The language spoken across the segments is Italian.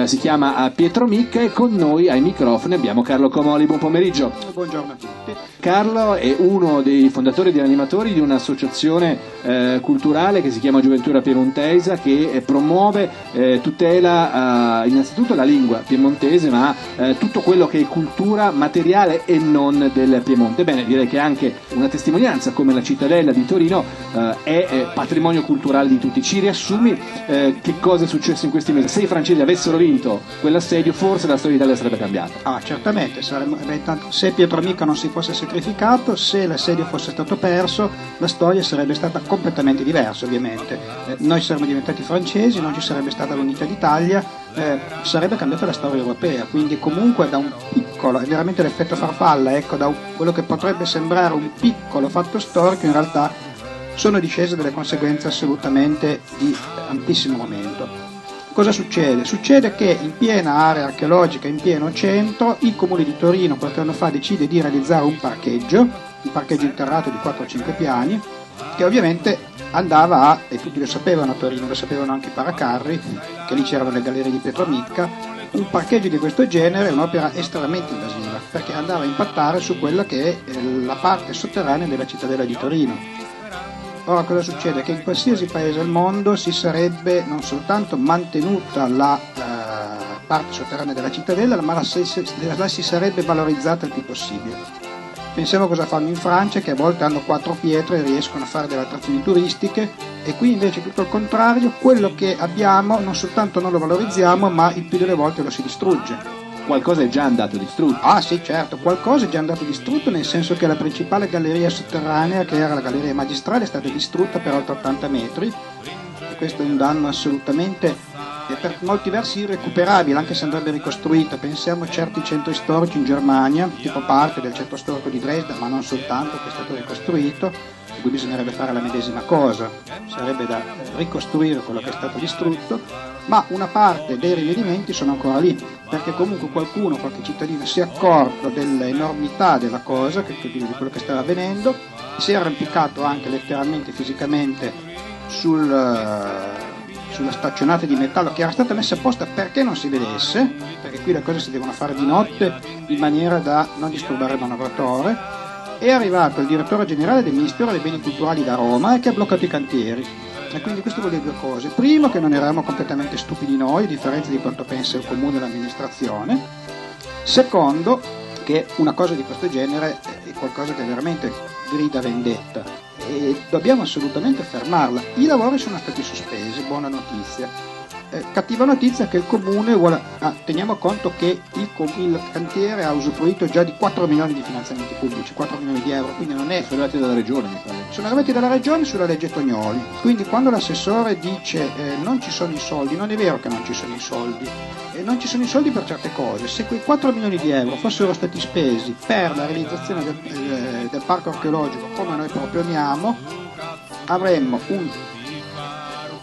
si chiama Pietro Micca e con noi ai microfoni abbiamo Carlo Comoli. Buon pomeriggio. Buongiorno a tutti. Carlo è uno dei fondatori e degli animatori di un'associazione culturale che si chiama Gioventù Piemontesa, che promuove, tutela innanzitutto la lingua piemontese, ma tutto quello che è cultura materiale e non del Piemonte. Bene, direi che anche una testimonianza come la Cittadella di Torino è patrimonio culturale di tutti. Ci riassumi che cosa è successo in questi mesi? Se i francesi avessero vinto quell'assedio, forse la storia d'Italia sarebbe cambiata. Certamente, se Pietro Micca non si fosse sacrificato, se l'assedio fosse stato perso, la storia sarebbe stata completamente diversa, ovviamente. Noi saremmo diventati francesi, non ci sarebbe stata l'unità d'Italia, sarebbe cambiata la storia europea, quindi comunque da un piccolo, è veramente l'effetto farfalla, ecco, da quello che potrebbe sembrare un piccolo fatto storico, in realtà sono discese delle conseguenze assolutamente di ampissimo momento. Cosa succede? Succede che in piena area archeologica, in pieno centro, il comune di Torino qualche anno fa decide di realizzare un parcheggio interrato di 4-5 piani, che ovviamente andava e tutti lo sapevano a Torino, lo sapevano anche i paracarri, che lì c'erano le gallerie di Pietro Micca. Un parcheggio di questo genere è un'opera estremamente invasiva, perché andava a impattare su quella che è la parte sotterranea della cittadella di Torino. Ora cosa succede? Che in qualsiasi paese al mondo si sarebbe non soltanto mantenuta la parte sotterranea della cittadella, ma la si sarebbe valorizzata il più possibile. Pensiamo cosa fanno in Francia, che a volte hanno 4 pietre e riescono a fare delle attrazioni turistiche, e qui invece tutto il contrario, quello che abbiamo non soltanto non lo valorizziamo, ma il più delle volte lo si distrugge. Qualcosa è già andato distrutto. Sì, certo, qualcosa è già andato distrutto, nel senso che la principale galleria sotterranea, che era la galleria magistrale, è stata distrutta per oltre 80 metri, e questo è un danno assolutamente, per molti versi irrecuperabile, anche se andrebbe ricostruita. Pensiamo a certi centri storici in Germania, tipo parte del centro storico di Dresda, ma non soltanto, che è stato ricostruito. Qui bisognerebbe fare la medesima cosa, sarebbe da ricostruire quello che è stato distrutto, ma una parte dei rimedimenti sono ancora lì, perché comunque qualche cittadino si è accorto dell'enormità della cosa, di quello che stava avvenendo, si è arrampicato anche letteralmente, fisicamente, sulla staccionata di metallo che era stata messa apposta perché non si vedesse, perché qui le cose si devono fare di notte in maniera da non disturbare il manovratore. È arrivato il direttore generale del Ministero dei Beni Culturali da Roma e che ha bloccato i cantieri. E quindi questo vuol dire 2 cose. Primo, che non eravamo completamente stupidi noi, a differenza di quanto pensa il comune e l'amministrazione. Secondo, che una cosa di questo genere è qualcosa che veramente grida vendetta e dobbiamo assolutamente fermarla. I lavori sono stati sospesi, buona notizia. Cattiva notizia che il comune teniamo conto che il cantiere ha usufruito già di 4 milioni di finanziamenti pubblici, 4 milioni di euro, quindi non è... Sono arrivati dalla regione, mi pare. Sono arrivati dalla regione sulla legge Tognoli, quindi quando l'assessore dice non ci sono i soldi, non è vero che non ci sono i soldi, non ci sono i soldi per certe cose. Se quei 4 milioni di euro fossero stati spesi per la realizzazione del parco archeologico come noi proponiamo, avremmo un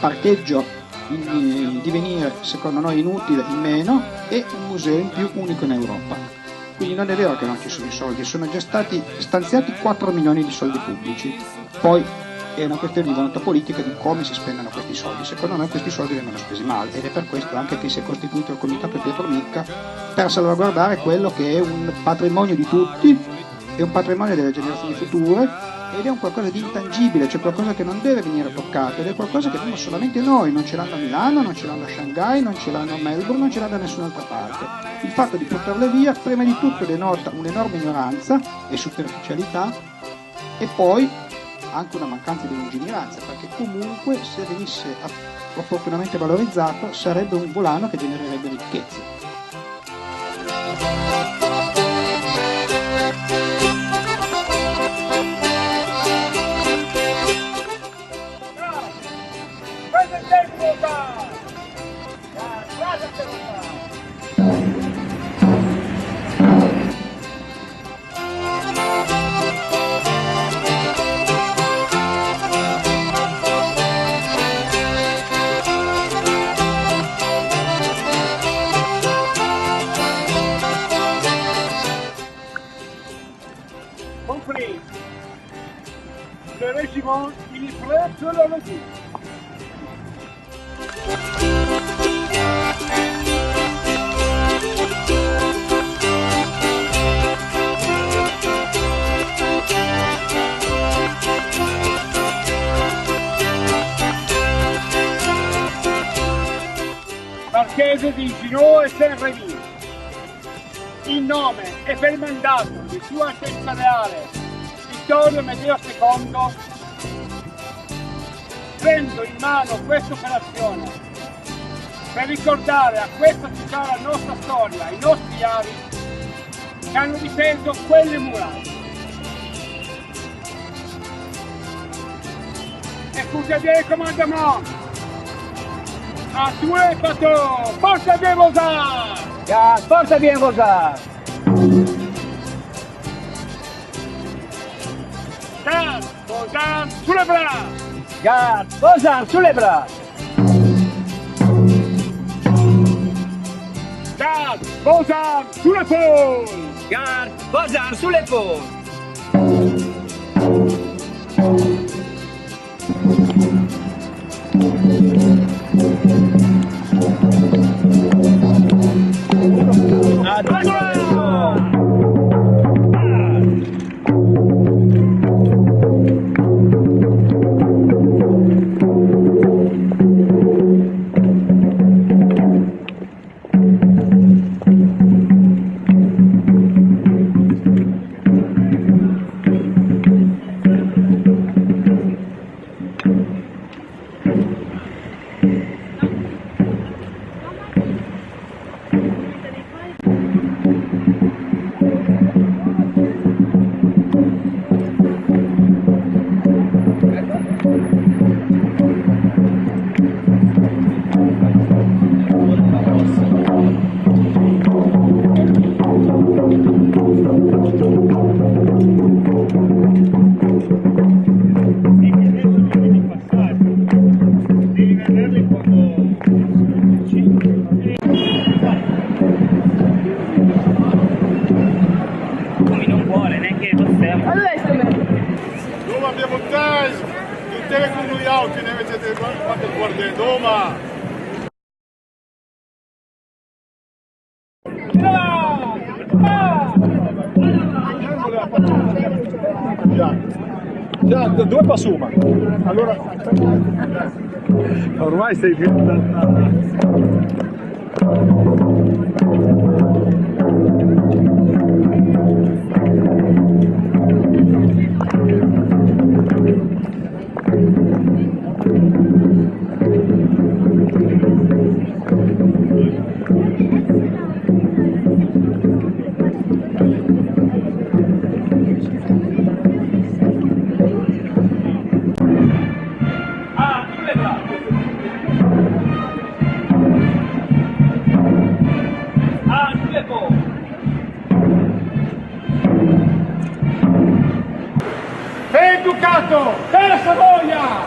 parcheggio in divenire, secondo noi inutile, in meno, e un museo in più unico in Europa. Quindi non è vero che non ci sono i soldi, sono già stati stanziati 4 milioni di soldi pubblici. Poi è una questione di volontà politica di come si spendono questi soldi. Secondo me questi soldi vengono spesi male, ed è per questo anche che si è costituito il comitato Pietro Micca, per salvaguardare quello che è un patrimonio di tutti, è un patrimonio delle generazioni future, ed è un qualcosa di intangibile, cioè qualcosa che non deve venire toccato, ed è qualcosa che abbiamo solamente noi, non ce l'hanno a Milano, non ce l'hanno a Shanghai, non ce l'hanno a Melbourne, non ce l'hanno da nessun'altra parte. Il fatto di portarle via prima di tutto denota un'enorme ignoranza e superficialità, e poi anche una mancanza di lungimiranza, perché comunque se venisse opportunamente valorizzato sarebbe un volano che genererebbe ricchezza. Compris. Le régiment, il est prêt selon le dit. chiese di Ginò e Saint-Rémy. In nome e per il mandato di Sua Altezza Reale Vittorio Amedeo II, prendo in mano questa operazione per ricordare a questa città la nostra storia, i nostri avi che hanno difeso quelle muraglie. Écoutez bien le commandement. À tous les bateaux, portez bien vos armes. Garde, portez bien vos armes. Garde, vos armes sous les bras. Garde, vos armes sous les bras. Garde, vos armes sous l'épaule. Garde, vos armes sous l'épaule. Doma Piemontese, tutte con noi altri ne avete quanto guardi Doma. Già, dove Passuma? Allora ormai sei diventato. Ducato per Savoia!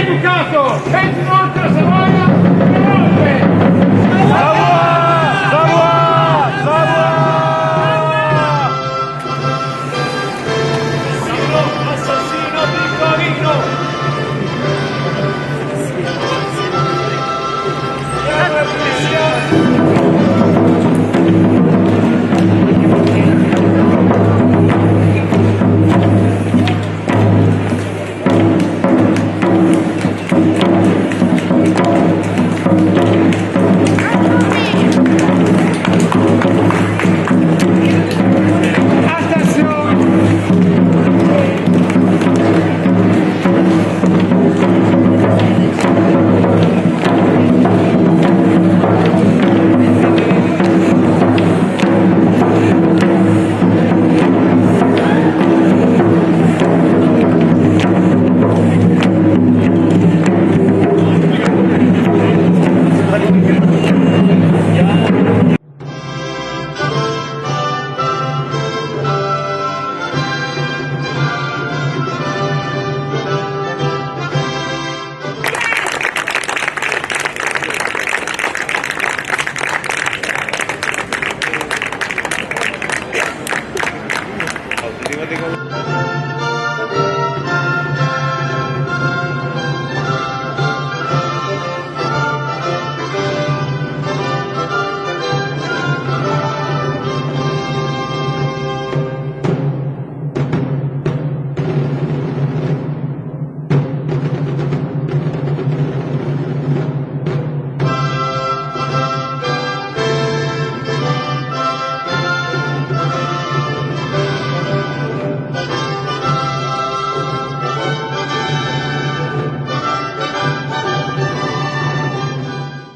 Ducato! E inoltre la Savoia! Assassino piccolino! Guardi come...